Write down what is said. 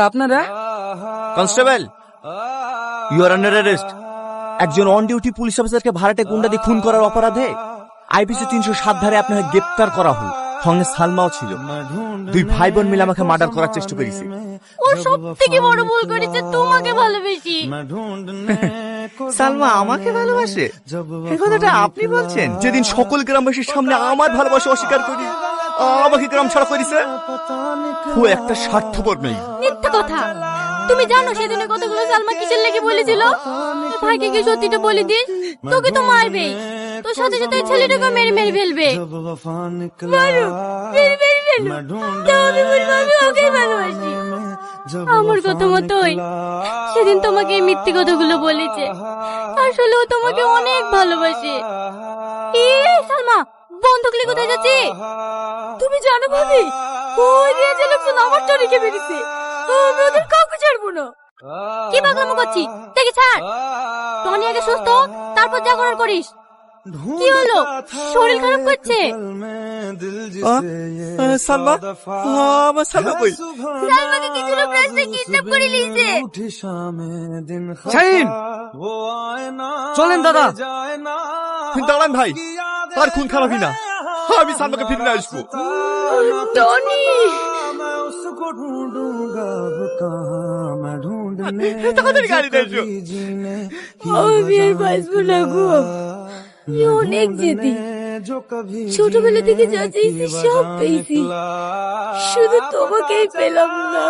আপনারা? Constable, you are under arrest. একজন on duty police অফিসারকে ভাড়াটে গুন্ডা দিয়ে খুন করার অপরাধে আইপিসি 307 ধারে আপনাকে গ্রেপ্তার করা হল। সঙ্গে সালমাও ছিল। দুই ভাই বোন মিলে আমাকে মার্ডার করার চেষ্টা করেছে। ও সব থেকে বড় ভুল করেছে, তোমাকে ভালোবেসি। সালমা আমাকে ভালোবাসে? এই কথাটা আপনি বলছেন? যেদিন সকল গ্রামবাসীর সামনে আমার ভালোবাসা অস্বীকার করি, আমাকে গ্রাম ছাড়া করেছে। ও একটা স্বার্থপর মেয়ে। মিথ্যা কথা। তুমি জানো সেদিনের কথাগুলো সালমা কিসের লেগে বলেছিল? ভাইকে কি সত্যিটা বলে দিস, তোকে তো মারবেই, তোর সাথে সাথে ছেলেটাকে মেরে মেরে ফেলবে। মারো, মেরে মেরে ফেলো। তাও আমি বলবো আমি ওকেই ভালোবাসি। আমার কথা মতোই সেদিন তোমাকে এই মিথ্যে কথাগুলো বলেছে। আসলে ও তোমাকে অনেক ভালোবাসে। সালমা, বন্ধুক নিয়ে কোথায় যাচ্ছি? তুমি জানো ভাবি, ওই রিয়াজ লোকজন আমার চরিকে বেরিয়েছে। আমি ওদের কাউকে ছাড়বো না। কি পাগলামো করছি, দেখে ছাড়। টনি আগে সুস্থ, তারপর যা করার করিস। কি হলো, শরীর খারাপ করছে? সালমা, আমার সালমা কই? সালমাকে কিছু লোক রাস্তায় কিডন্যাপ করে নিয়েছে। শাহিন, চলেন দাদা। দাঁড়ান ভাই, তার খুন খারাপই না, আমি সালমাকে ফিরে আসবো। টনি, তাড়াতাড়ি গাড়িতে এসো। আমি আর বাঁচবো না গো। অনেক জেদি, ছোটবেলা থেকে যা চাইছি সব পেয়েছি, শুধু তোমাকেই পেলাম না।